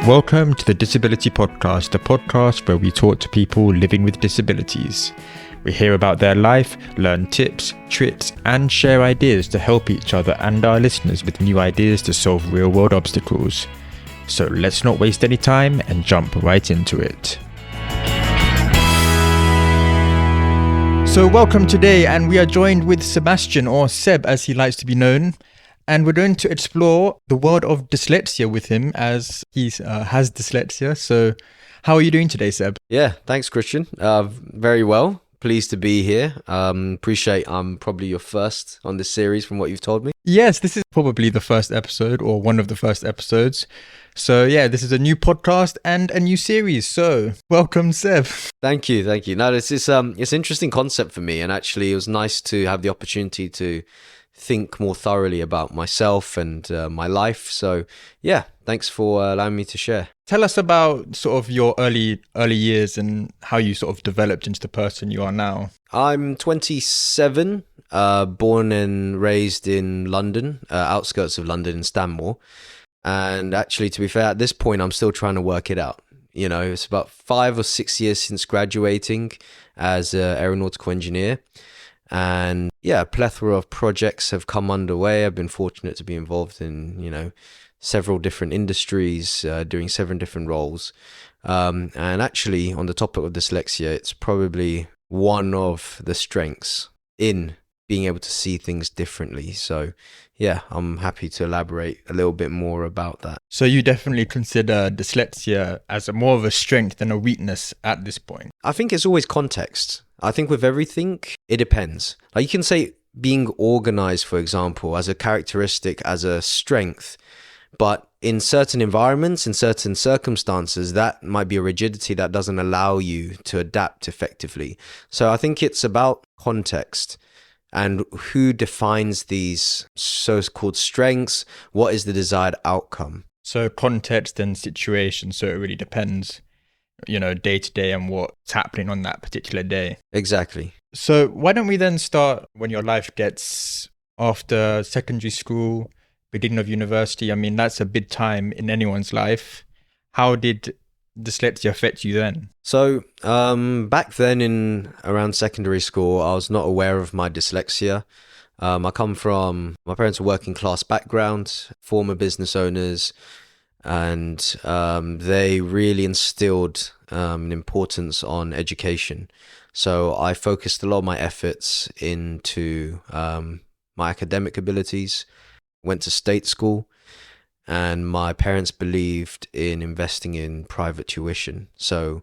Welcome to the Disability Podcast, the podcast where we talk to people living with disabilities. We hear about their life, learn tips, tricks, and share ideas to help each other and our listeners with new ideas to solve real-world obstacles. So let's not waste any time and jump right into it. So welcome today, and we are joined with Sebastian, or Seb as he likes to be known. And we're going to explore the world of dyslexia with him, as he has dyslexia. So how are you doing today, Seb? Yeah, thanks, Christian. Very well. Pleased to be here. Appreciate I'm probably your first on this series from what you've told me. Yes, this is probably the first episode or one of the first episodes. So yeah, this is a new podcast and a new series. So welcome, Seb. Thank you. No, it's an interesting concept for me, and actually it was nice to have the opportunity to think more thoroughly about myself and my life. So yeah, thanks for allowing me to share. Tell us about sort of your early years and how you sort of developed into the person you are now. I'm 27, born and raised in London, outskirts of London in Stanmore. And actually, to be fair, at this point, I'm still trying to work it out. You know, it's about 5 or 6 years since graduating as an aeronautical engineer. And yeah, a plethora of projects have come underway. I've been fortunate to be involved in, several different industries, doing 7 different roles. And actually, on the topic of dyslexia, it's probably one of the strengths in being able to see things differently. So yeah, I'm happy to elaborate a little bit more about that. So you definitely consider dyslexia as more of a strength than a weakness at this point? I think it's always context. I think with everything, it depends. Like you can say being organized, for example, as a characteristic, as a strength, but in certain environments, in certain circumstances, that might be a rigidity that doesn't allow you to adapt effectively. So I think it's about context and who defines these so-called strengths. What is the desired outcome? So context and situation. So it really depends, day to day and what's happening on that particular day. Exactly. So why don't we then start when your life gets after secondary school, beginning of university? I mean, that's a big time in anyone's life. How did dyslexia affect you then? So back then in around secondary school, I was not aware of my dyslexia. My parents were working class background, former business owners, and they really instilled an importance on education. So I focused a lot of my efforts into my academic abilities, went to state school, and my parents believed in investing in private tuition. So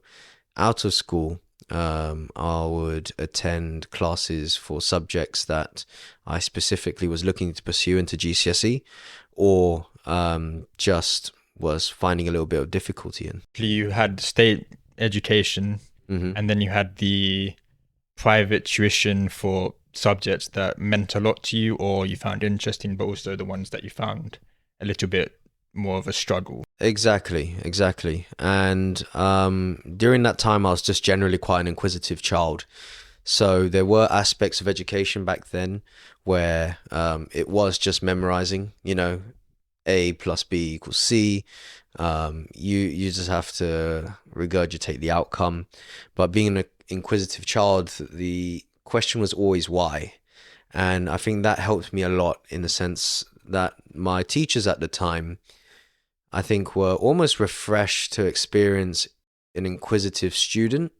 out of school, I would attend classes for subjects that I specifically was looking to pursue into GCSE, or just was finding a little bit of difficulty in. You had state education, and then you had the private tuition for subjects that meant a lot to you or you found interesting, but also the ones that you found a little bit more of a struggle. Exactly. And during that time, I was just generally quite an inquisitive child. So there were aspects of education back then where it was just memorizing, A plus B equals C. You just have to regurgitate the outcome. But being an inquisitive child, the question was always why. And I think that helped me a lot in the sense that my teachers at the time, I think, were almost refreshed to experience an inquisitive student.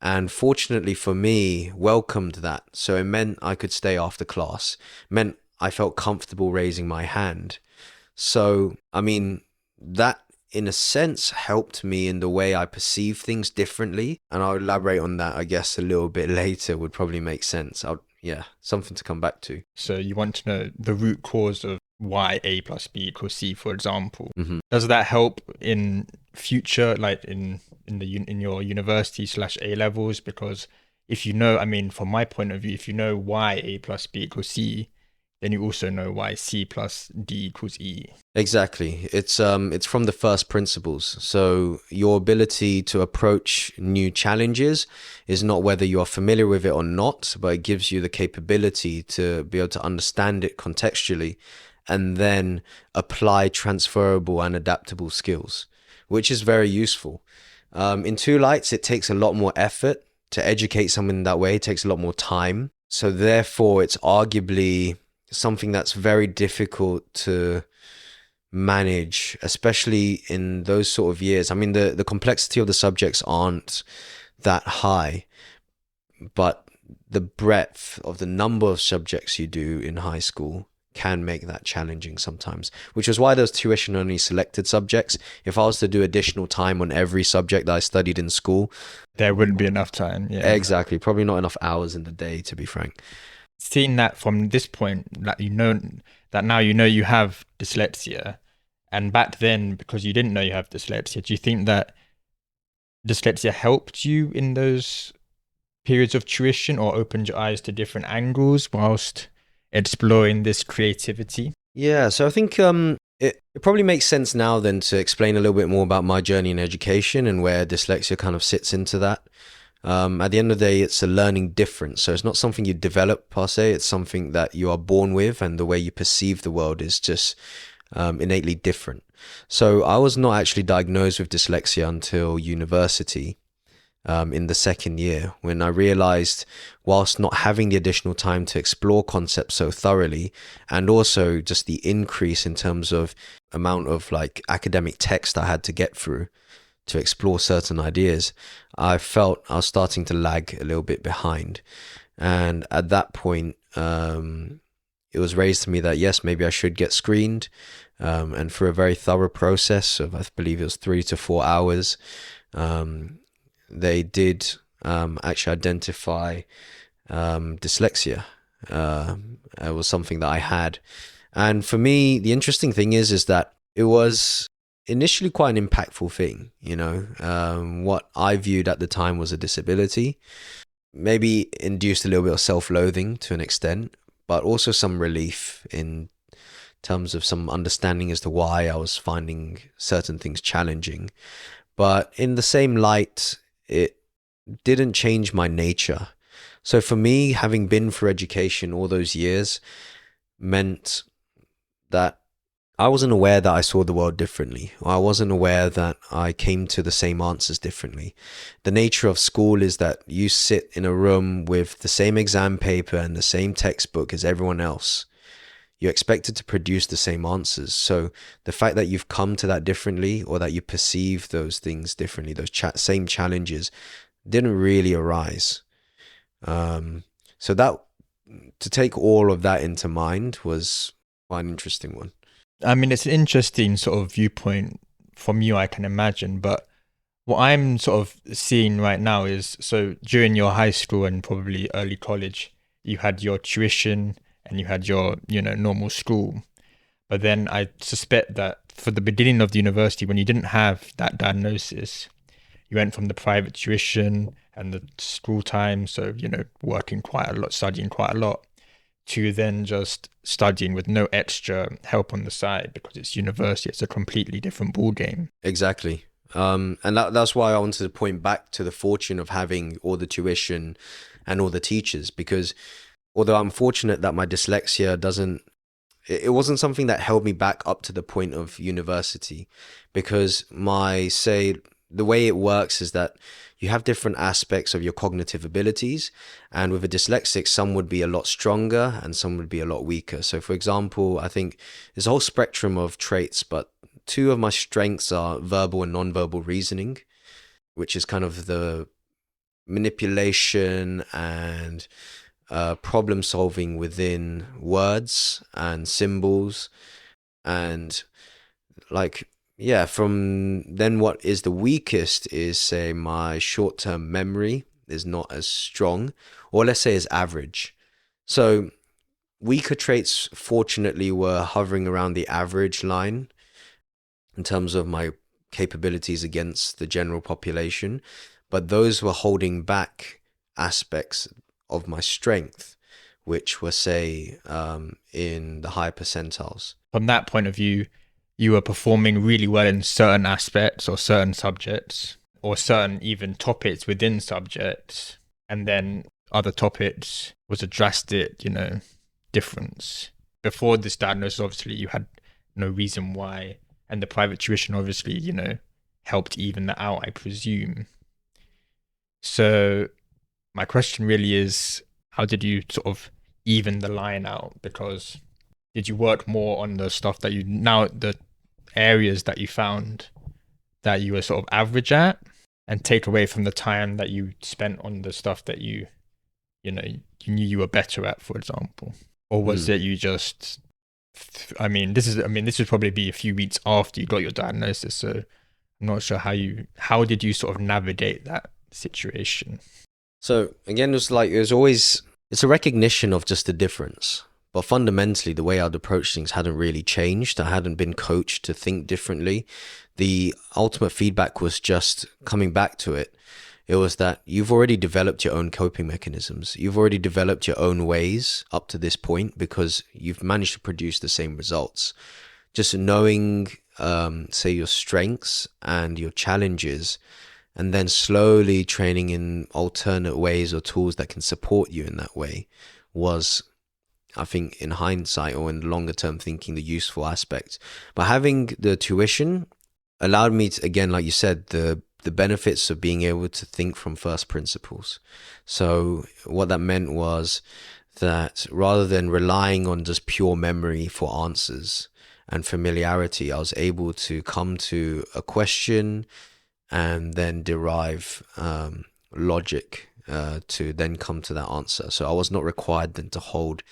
And fortunately for me, welcomed that. So it meant I could stay after class, meant I felt comfortable raising my hand. So, I mean, that in a sense helped me in the way I perceive things differently. And I'll elaborate on that, I guess, a little bit later would probably make sense. Something to come back to. So you want to know the root cause of why A plus B equals C, for example. Mm-hmm. Does that help in future, like in your university / A levels? Because if you know, from my point of view, if you know why A plus B equals C, then you also know why C plus D equals E. Exactly. It's from the first principles. So your ability to approach new challenges is not whether you are familiar with it or not, but it gives you the capability to be able to understand it contextually and then apply transferable and adaptable skills, which is very useful. In two lights, it takes a lot more effort to educate someone in that way. It takes a lot more time. So therefore, it's arguably something that's very difficult to manage, especially in those sort of years. I mean, the complexity of the subjects aren't that high, but the breadth of the number of subjects you do in high school can make that challenging sometimes, which is why there's tuition only selected subjects. If I was to do additional time on every subject that I studied in school, there wouldn't be enough time. Yeah, exactly. Probably not enough hours in the day, to be frank. Seeing that from this point, that now you have dyslexia, and back then, because you didn't know you have dyslexia, do you think that dyslexia helped you in those periods of tuition, or opened your eyes to different angles whilst exploring this creativity? Yeah, so I think it probably makes sense now then to explain a little bit more about my journey in education and where dyslexia kind of sits into that. At the end of the day, it's a learning difference. So it's not something you develop per se, it's something that you are born with, and the way you perceive the world is just innately different. So I was not actually diagnosed with dyslexia until university. In the second year, when I realized, whilst not having the additional time to explore concepts so thoroughly, and also just the increase in terms of amount of like academic text I had to get through to explore certain ideas, I felt I was starting to lag a little bit behind. And at that point, it was raised to me that yes, maybe I should get screened, and through a very thorough process of, I believe it was 3 to 4 hours, they did actually identify dyslexia. It was something that I had. And for me, the interesting thing is that it was initially quite an impactful thing. What I viewed at the time was a disability, maybe induced a little bit of self-loathing to an extent, but also some relief in terms of some understanding as to why I was finding certain things challenging. But in the same light, it didn't change my nature. So for me, having been through education all those years meant that I wasn't aware that I saw the world differently. I wasn't aware that I came to the same answers differently. The nature of school is that you sit in a room with the same exam paper and the same textbook as everyone else. You're expected to produce the same answers. So the fact that you've come to that differently, or that you perceive those things differently, those same challenges, didn't really arise. So that, to take all of that into mind, was quite an interesting one. I mean, it's an interesting sort of viewpoint from you, I can imagine. But what I'm sort of seeing right now is, so during your high school and probably early college, you had your tuition and you had your, normal school. But then I suspect that for the beginning of the university, when you didn't have that diagnosis, you went from the private tuition and the school time, so, working quite a lot, studying quite a lot, to then just studying with no extra help on the side because it's university. It's a completely different ball game. Exactly. And that's why I wanted to point back to the fortune of having all the tuition and all the teachers, because although I'm fortunate that my dyslexia it wasn't something that held me back up to the point of university, because the way it works is that you have different aspects of your cognitive abilities, and with a dyslexic, some would be a lot stronger and some would be a lot weaker. So for example, I think there's a whole spectrum of traits, but 2 of my strengths are verbal and non-verbal reasoning, which is kind of the manipulation and problem solving within words and symbols. And from then, what is the weakest is, say, my short-term memory is not as strong, or let's say is average. So weaker traits, fortunately, were hovering around the average line in terms of my capabilities against the general population, but those were holding back aspects of my strength, which were, say, in the higher percentiles. From that point of view, you were performing really well in certain aspects or certain subjects or certain even topics within subjects, and then other topics was a drastic, difference. Before this diagnosis, obviously, you had no reason why, and the private tuition, obviously, helped even that out, I presume. So my question really is, how did you sort of even the line out? Because did you work more on the stuff that the areas that you found that you were sort of average at, and take away from the time that you spent on the stuff that you knew you were better at, for example? Or was it you just, this would probably be a few weeks after you got your diagnosis, so I'm not sure how did you sort of navigate that situation? So again, it's a recognition of just the difference. But fundamentally, the way I'd approach things hadn't really changed. I hadn't been coached to think differently. The ultimate feedback was just coming back to it. It was that you've already developed your own coping mechanisms. You've already developed your own ways up to this point because you've managed to produce the same results. Just knowing, say, your strengths and your challenges, and then slowly training in alternate ways or tools that can support you in that way was, I think, in hindsight or in longer term thinking, the useful aspect. But having the tuition allowed me to, again, like you said, the benefits of being able to think from first principles. So what that meant was that rather than relying on just pure memory for answers and familiarity, I was able to come to a question and then derive logic to then come to that answer. So I was not required then to hold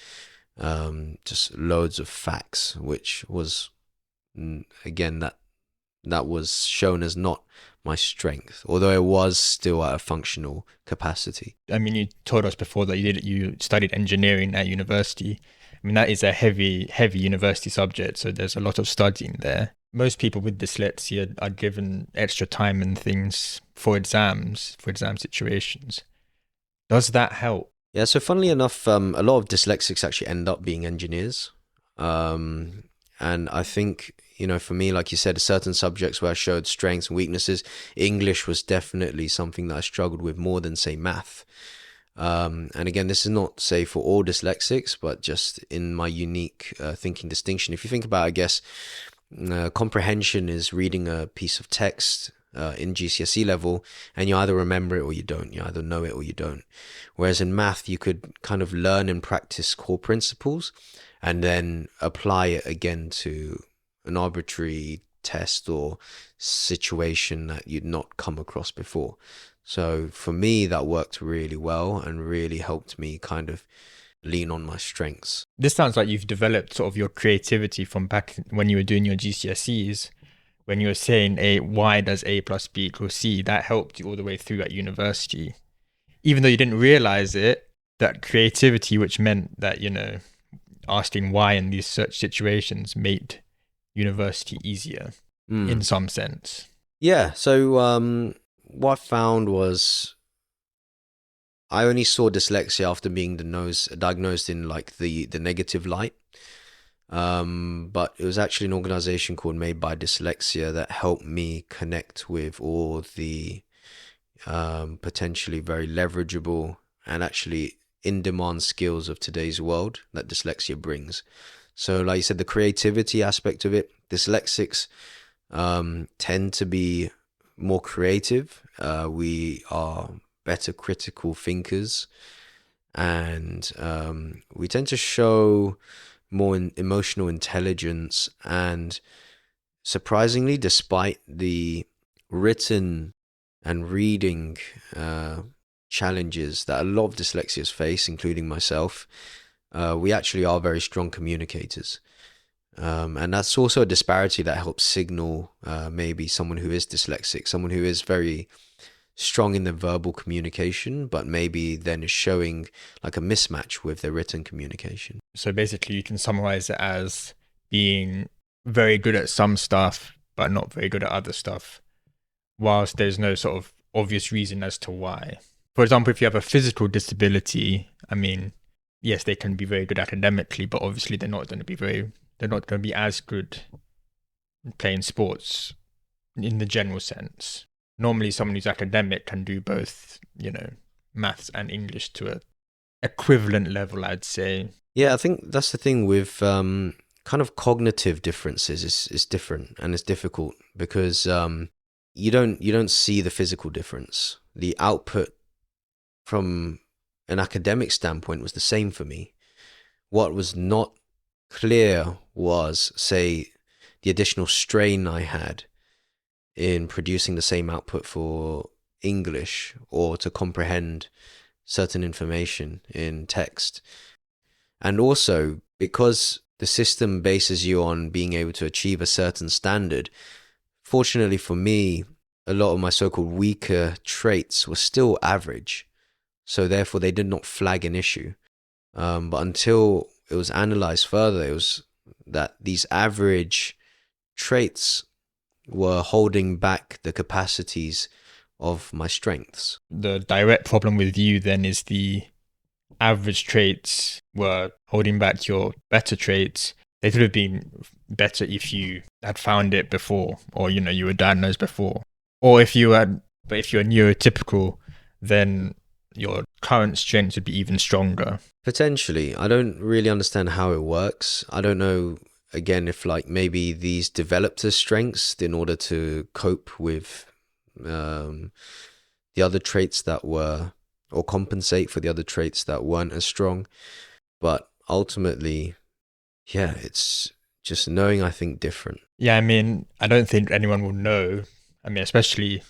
just loads of facts, which was, again, that was shown as not my strength, although it was still at a functional capacity. You told us before that you studied engineering at university. That is a heavy university subject, so there's a lot of studying there. Most people with dyslexia are given extra time and things for exam situations. Does that help? Yeah, so funnily enough, a lot of dyslexics actually end up being engineers. And I think, for me, like you said, certain subjects where I showed strengths and weaknesses, English was definitely something that I struggled with more than, say, math. And again, this is not, say, for all dyslexics, but just in my unique thinking distinction. If you think about, I guess, comprehension is reading a piece of text in GCSE level, and you either remember it or you don't. You either know it or you don't. Whereas in math, you could kind of learn and practice core principles and then apply it again to an arbitrary test or situation that you'd not come across before. So for me, that worked really well and really helped me kind of lean on my strengths. This sounds like you've developed sort of your creativity from back when you were doing your GCSEs, when you were saying why does A plus B equal C? That helped you all the way through at university. Even though you didn't realize it, that creativity, which meant that, asking why in these such situations made university easier in some sense. Yeah. So what I found was I only saw dyslexia after being diagnosed in like the negative light. But it was actually an organization called Made by Dyslexia that helped me connect with all the potentially very leverageable and actually in-demand skills of today's world that dyslexia brings. So like you said, the creativity aspect of it, dyslexics tend to be more creative. We are better critical thinkers, and we tend to show more emotional intelligence. And surprisingly, despite the written and reading challenges that a lot of dyslexics face, including myself, we actually are very strong communicators. And that's also a disparity that helps signal maybe someone who is dyslexic, someone who is very strong in the verbal communication, but maybe then is showing like a mismatch with their written communication. So basically you can summarize it as being very good at some stuff, but not very good at other stuff, whilst there's no sort of obvious reason as to why. For example, if you have a physical disability, yes, they can be very good academically, but obviously they're not going to be as good playing sports in the general sense. Normally someone who's academic can do both, maths and English to a equivalent level, I'd say. Yeah, I think that's the thing with kind of cognitive differences is different, and it's difficult because you don't see the physical difference. The output from an academic standpoint was the same for me. What was not clear was, say, the additional strain I had in producing the same output for English or to comprehend certain information in text. And also, because the system bases you on being able to achieve a certain standard, fortunately for me, a lot of my so-called weaker traits were still average. So therefore, they did not flag an issue. But until it was analyzed further, it was that these average traits were holding back the capacities of my strengths. The direct problem with you then is the average traits were holding back your better traits. They could have been better if you had found it before, or you were diagnosed before. Or if you're neurotypical, then your current strengths would be even stronger. Potentially. I don't really understand how it works. I don't know, again, if maybe these developed as strengths in order to cope with the other traits that were, or compensate for the other traits that weren't as strong. But ultimately, yeah, it's just knowing, I think, different. Yeah, I don't think anyone will know. Especially,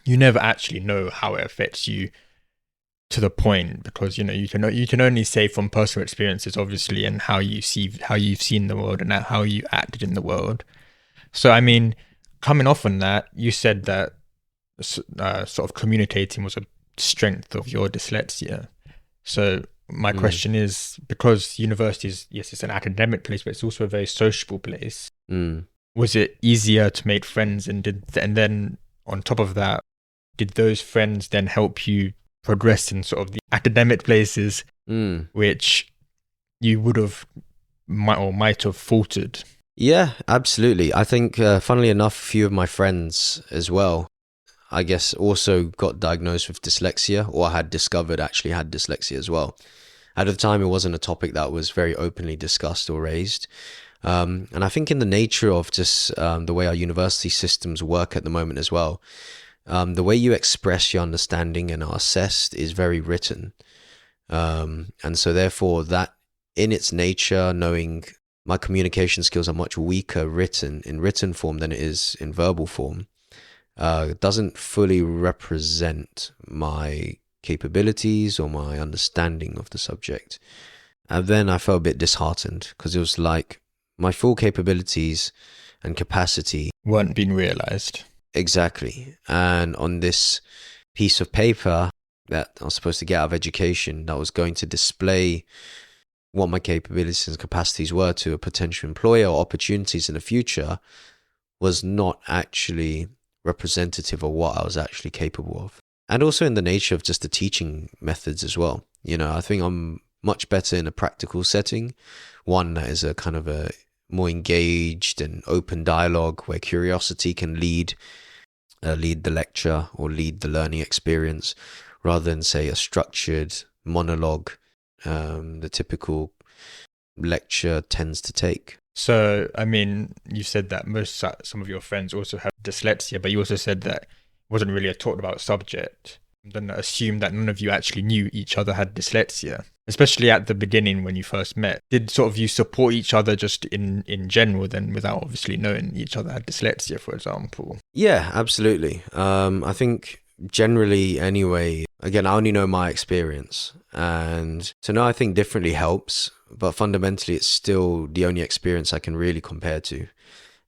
you never actually know how it affects you to the point, because you can only say from personal experiences, obviously, and how you've seen the world and how you acted in the world. So coming off on that, you said that sort of communicating was a strength of your dyslexia. So my question is, because university is, yes, it's an academic place, but it's also a very sociable place. Was it easier to make friends, and then on top of that, did those friends then help you progress in sort of the academic places, which you might have faltered? Yeah, absolutely. I think, funnily enough, a few of my friends as well, I guess, also got diagnosed with dyslexia, or had discovered actually had dyslexia as well. At the time, it wasn't a topic that was very openly discussed or raised. And I think in the nature of just the way our university systems work at the moment as well, the way you express your understanding and are assessed is very written. And so therefore, that in its nature, knowing my communication skills are much weaker in written form than it is in verbal form, doesn't fully represent my capabilities or my understanding of the subject. And then I felt a bit disheartened, because it was like my full capabilities and capacity weren't being realized. Exactly. And on this piece of paper that I was supposed to get out of education, that was going to display what my capabilities and capacities were to a potential employer or opportunities in the future, was not actually representative of what I was actually capable of. And also in the nature of just the teaching methods as well. I think I'm much better in a practical setting, one that is a kind of a more engaged and open dialogue where curiosity can lead the lecture or lead the learning experience, rather than, say, a structured monologue the typical lecture tends to take. So, you said that some of your friends also have dyslexia, but you also said that it wasn't really a talked about subject. Then assume that none of you actually knew each other had dyslexia, especially at the beginning when you first met. Did sort of you support each other just in general then, without obviously knowing each other had dyslexia, for example? Yeah, absolutely. I think generally anyway, again, I only know my experience, and to know I think differently helps, but fundamentally it's still the only experience I can really compare to.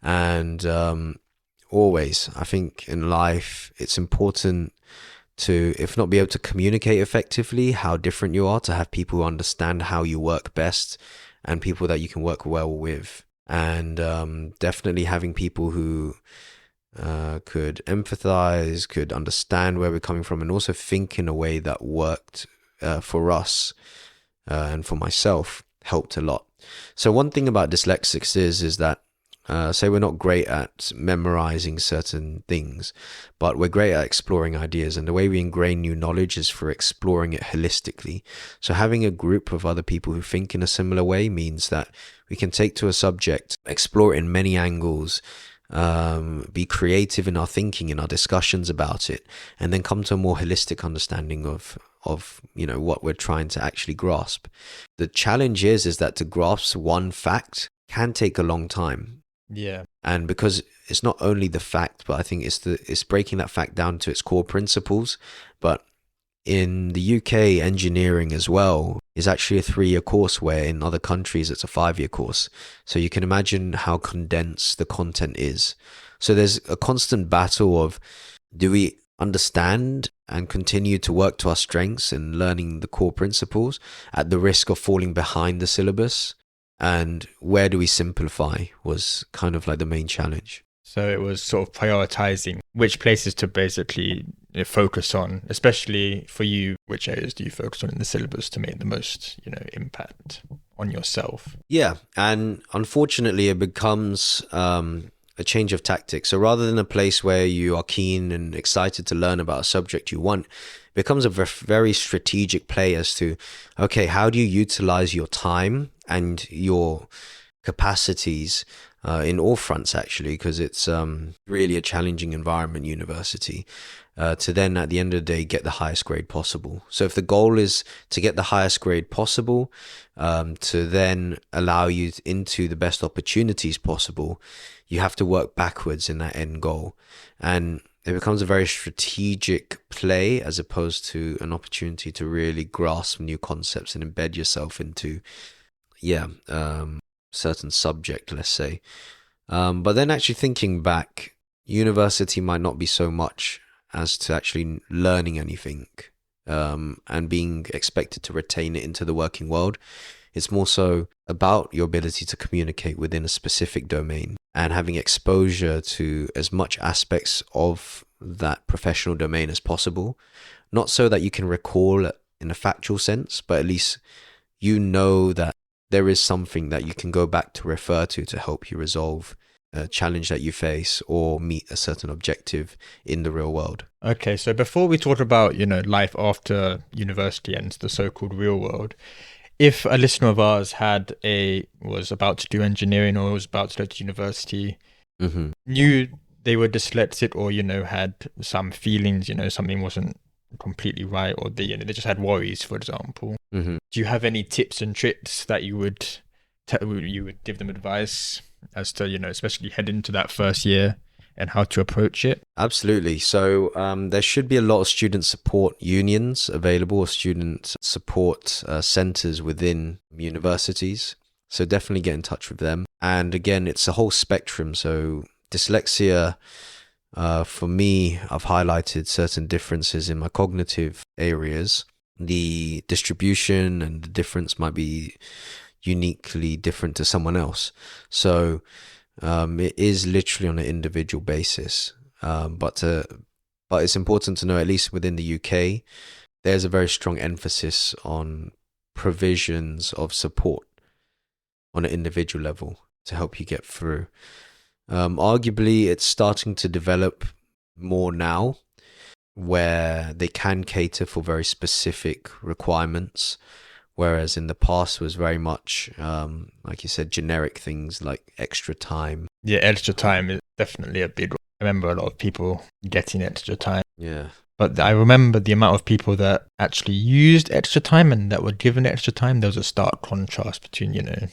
And always, I think in life, it's important to, if not be able to communicate effectively how different you are, to have people who understand how you work best and people that you can work well with. And definitely having people who could empathize, could understand where we're coming from, and also think in a way that worked for us and for myself, helped a lot. So one thing about dyslexics is that say we're not great at memorizing certain things, but we're great at exploring ideas, and the way we ingrain new knowledge is for exploring it holistically. So having a group of other people who think in a similar way means that we can take to a subject, explore it in many angles, be creative in our thinking, in our discussions about it, and then come to a more holistic understanding of what we're trying to actually grasp. The challenge is that to grasp one fact can take a long time. Yeah. And because it's not only the fact, but I think it's breaking that fact down to its core principles. But in the UK, engineering as well is actually a 3-year course, where in other countries it's a 5-year course. So you can imagine how condensed the content is. So there's a constant battle of, do we understand and continue to work to our strengths in learning the core principles at the risk of falling behind the syllabus? And where do we simplify was kind of like the main challenge. So it was sort of prioritizing which places to basically focus on, especially for you. Which areas do you focus on in the syllabus to make the most, impact on yourself? Yeah, and unfortunately, it becomes a change of tactics. So rather than a place where you are keen and excited to learn about a subject you want, it becomes a very strategic play as to, okay, how do you utilize your time and your capacities in all fronts, actually, because it's really a challenging environment, university, to then at the end of the day get the highest grade possible. So if the goal is to get the highest grade possible, to then allow you into the best opportunities possible, you have to work backwards in that end goal. And it becomes a very strategic play as opposed to an opportunity to really grasp new concepts and embed yourself into certain subject, let's say. But then actually thinking back, university might not be so much as to actually learning anything and being expected to retain it into the working world. It's more so about your ability to communicate within a specific domain and having exposure to as much aspects of that professional domain as possible. Not so that you can recall it in a factual sense, but at least you know that there is something that you can go back to refer to help you resolve a challenge that you face or meet a certain objective in the real world. Okay, so before we talk about, life after university and the so-called real world, if a listener of ours was about to do engineering or was about to go to university, knew they were dyslexic or, had some feelings, something wasn't completely right, or they just had worries, for example. Do you have any tips and tricks that you would give them advice as to, especially head into that first year and how to approach it? Absolutely. So there should be a lot of student support unions available, or student support centers within universities. So definitely get in touch with them. And again, it's a whole spectrum. So dyslexia, for me, I've highlighted certain differences in my cognitive areas. The distribution and the difference might be uniquely different to someone else. So it is literally on an individual basis. But it's important to know, at least within the UK, there's a very strong emphasis on provisions of support on an individual level to help you get through. Arguably, it's starting to develop more now, where they can cater for very specific requirements, whereas in the past was very much, like you said, generic things like extra time. Yeah, extra time is definitely a big one. I remember a lot of people getting extra time. Yeah. But I remember the amount of people that actually used extra time and that were given extra time. There was a stark contrast between,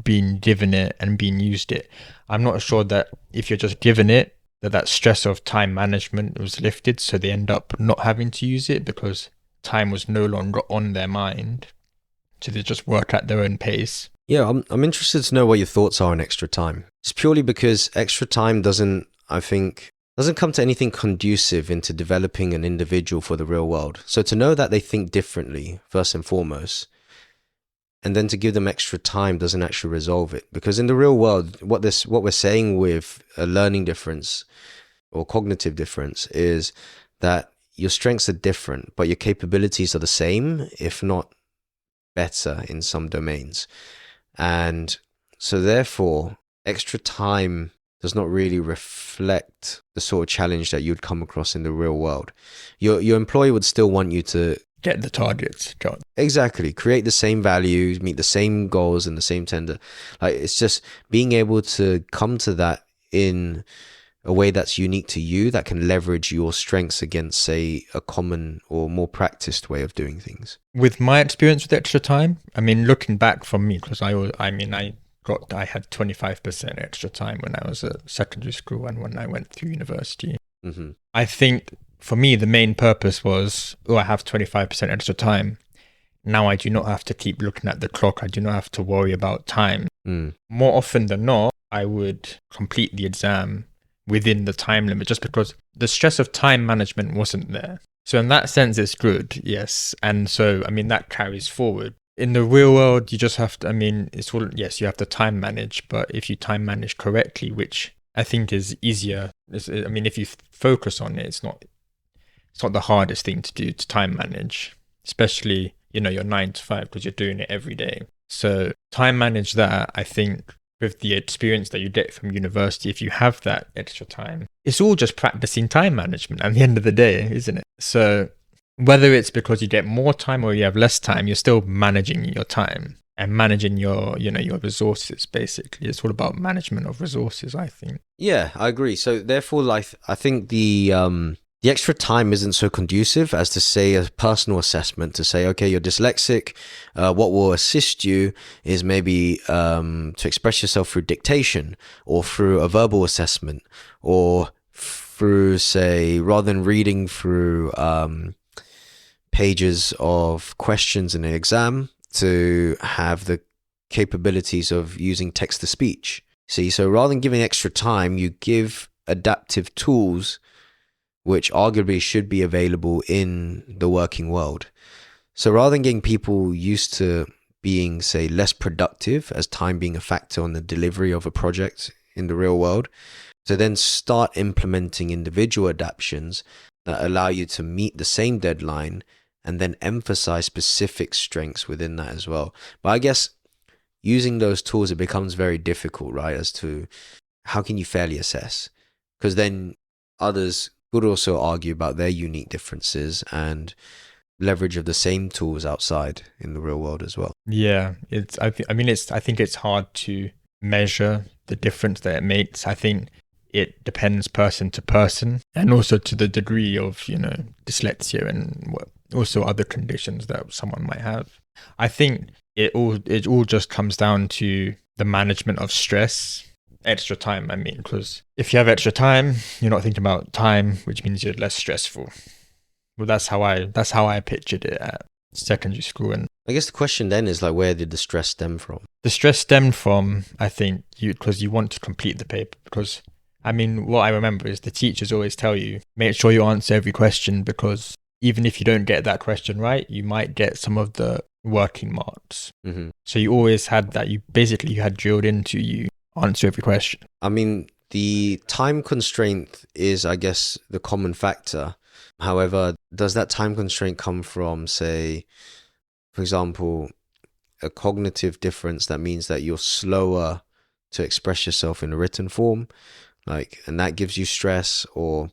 being given it and being used it. I'm not sure that if you're just given it, that stress of time management was lifted, so they end up not having to use it because time was no longer on their mind, so they just work at their own pace. Yeah, I'm interested to know what your thoughts are on extra time. It's purely because extra time doesn't come to anything conducive into developing an individual for the real world. So to know that they think differently, first and foremost, and then to give them extra time doesn't actually resolve it. Because in the real world, what we're saying with a learning difference or cognitive difference is that your strengths are different, but your capabilities are the same, if not better in some domains. And so therefore, extra time does not really reflect the sort of challenge that you'd come across in the real world. Your employer would still want you to get the targets, John. Exactly. Create the same values, meet the same goals and the same tender. Like, it's just being able to come to that in a way that's unique to you, that can leverage your strengths against, say, a common or more practiced way of doing things? With my experience with extra time, I mean, looking back from me, because I had 25% extra time when I was at secondary school and when I went through university. Mm-hmm. I think for me, the main purpose was, I have 25% extra time. Now I do not have to keep looking at the clock. I do not have to worry about time. More often than not, I would complete the exam within the time limit just because the stress of time management wasn't there. So in that sense, it's good, yes. And so, I mean, that carries forward. In the real world, you just have to, I mean, it's all, yes, you have to time manage, but if you time manage correctly, which I think is easier, I mean, if you focus on it, it's not the hardest thing to do to time manage, especially, your 9 to 5 because you're doing it every day. So time manage that, I think, with the experience that you get from university, if you have that extra time, it's all just practicing time management at the end of the day, isn't it? So whether it's because you get more time or you have less time, you're still managing your time and managing your resources, basically. It's all about management of resources, I think. Yeah, I agree. So therefore, like, I think the extra time isn't so conducive as to say a personal assessment to say, okay, you're dyslexic. What will assist you is maybe to express yourself through dictation or through a verbal assessment or through, say, rather than reading through pages of questions in an exam, to have the capabilities of using text to speech. See, so rather than giving extra time, you give adaptive tools which arguably should be available in the working world. So rather than getting people used to being, say, less productive as time being a factor on the delivery of a project in the real world, to then start implementing individual adaptations that allow you to meet the same deadline and then emphasize specific strengths within that as well. But I guess using those tools, it becomes very difficult, right, as to how can you fairly assess? Because then others would also argue about their unique differences and leverage of the same tools outside in the real world as well. Yeah, I think it's hard to measure the difference that it makes. I think it depends person to person and also to the degree of, dyslexia and also other conditions that someone might have. I think it all just comes down to the management of stress. Extra time, I mean, because if you have extra time, you're not thinking about time, which means you're less stressful. Well, that's how I pictured it at secondary school. And I guess the question then is, like, where did the stress stem from? The stress stemmed from, I think, because you want to complete the paper. Because, I mean, what I remember is the teachers always tell you, make sure you answer every question, because even if you don't get that question right, you might get some of the working marks. Mm-hmm. So you always had that. You had drilled into you answer every question. I mean, the time constraint is, I guess, the common factor. However, does that time constraint come from, say, for example, a cognitive difference that means that you're slower to express yourself in a written form, and that gives you stress? Or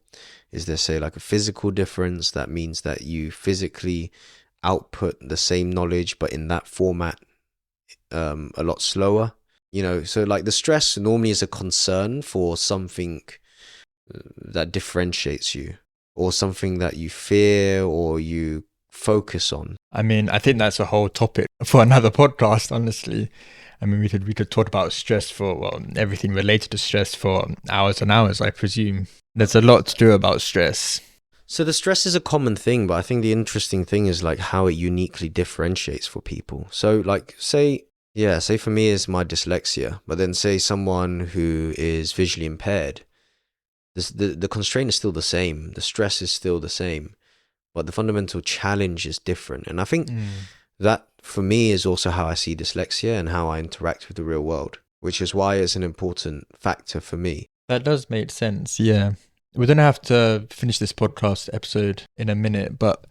is there, say, like a physical difference that means that you physically output the same knowledge but in that format a lot slower? So like the stress normally is a concern for something that differentiates you or something that you fear or you focus on. I mean, I think that's a whole topic for another podcast, honestly. I mean, we could talk about stress everything related to stress for hours and hours, I presume. There's a lot to do about stress. So the stress is a common thing, but I think the interesting thing is like how it uniquely differentiates for people. So like say for me is my dyslexia, but then say someone who is visually impaired, the constraint is still the same, the stress is still the same, but the fundamental challenge is different. And I think that for me is also how I see dyslexia and how I interact with the real world, which is why it's an important factor for me. That does make sense, yeah. We're going to have to finish this podcast episode in a minute, but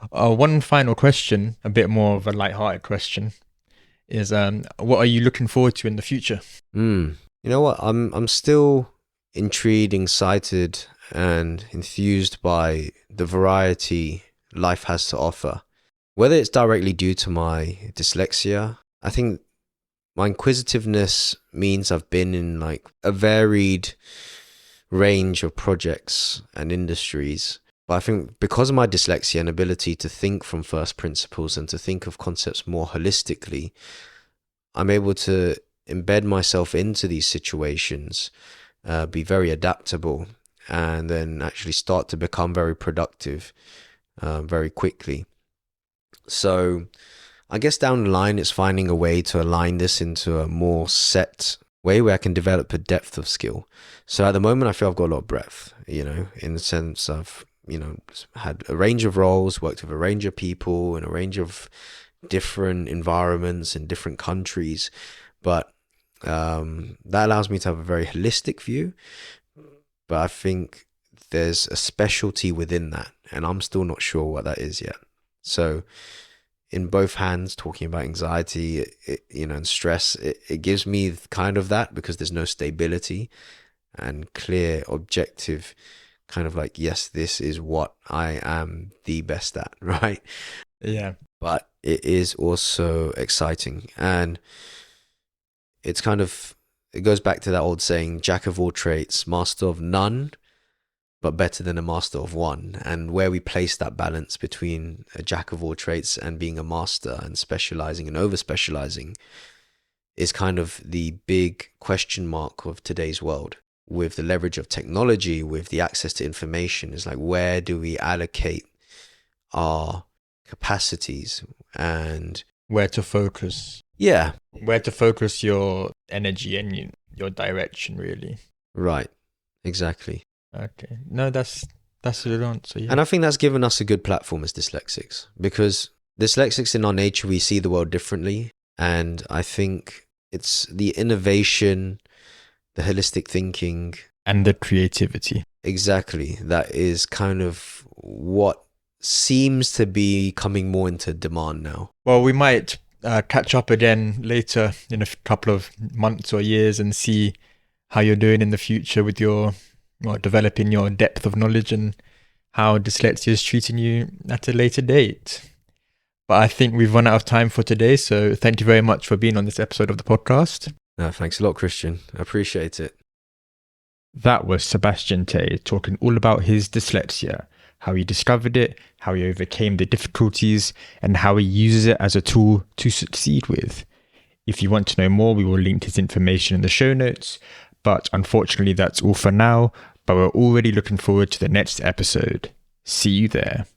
one final question, a bit more of a lighthearted question, is what are you looking forward to in the future? You know what? I'm still intrigued, excited, and enthused by the variety life has to offer. Whether it's directly due to my dyslexia, I think my inquisitiveness means I've been in like a varied range of projects and industries. But I think because of my dyslexia and ability to think from first principles and to think of concepts more holistically, I'm able to embed myself into these situations, be very adaptable, and then actually start to become very productive very quickly. So I guess down the line, it's finding a way to align this into a more set way where I can develop a depth of skill. So at the moment, I feel I've got a lot of breadth, in the sense of, had a range of roles, worked with a range of people in a range of different environments in different countries. But that allows me to have a very holistic view. But I think there's a specialty within that, and I'm still not sure what that is yet. So in both hands, talking about anxiety, and stress, it gives me kind of that, because there's no stability and clear, objective kind of like, yes, this is what I am the best at, right? Yeah. But it is also exciting, and it's kind of, it goes back to that old saying, jack of all trades, master of none, but better than a master of one. And where we place that balance between a jack of all trades and being a master and specializing and over specializing is kind of the big question mark of today's world. With the leverage of technology, with the access to information, is like, where do we allocate our capacities and where to focus? Yeah. Where to focus your energy and your direction, really. Right. Exactly. Okay. No, that's a good answer. Yeah. And I think that's given us a good platform as dyslexics, because dyslexics in our nature, we see the world differently. And I think it's the innovation, the holistic thinking, and the creativity. Exactly. That is kind of what seems to be coming more into demand now. Well, we might catch up again later in a couple of months or years and see how you're doing in the future with developing your depth of knowledge and how dyslexia is treating you at a later date. But I think we've run out of time for today, so thank you very much for being on this episode of the podcast. No, thanks a lot, Christian. I appreciate it. That was Sebastian Teh talking all about his dyslexia, how he discovered it, how he overcame the difficulties, and how he uses it as a tool to succeed with. If you want to know more, we will link his information in the show notes. But unfortunately, that's all for now. But we're already looking forward to the next episode. See you there.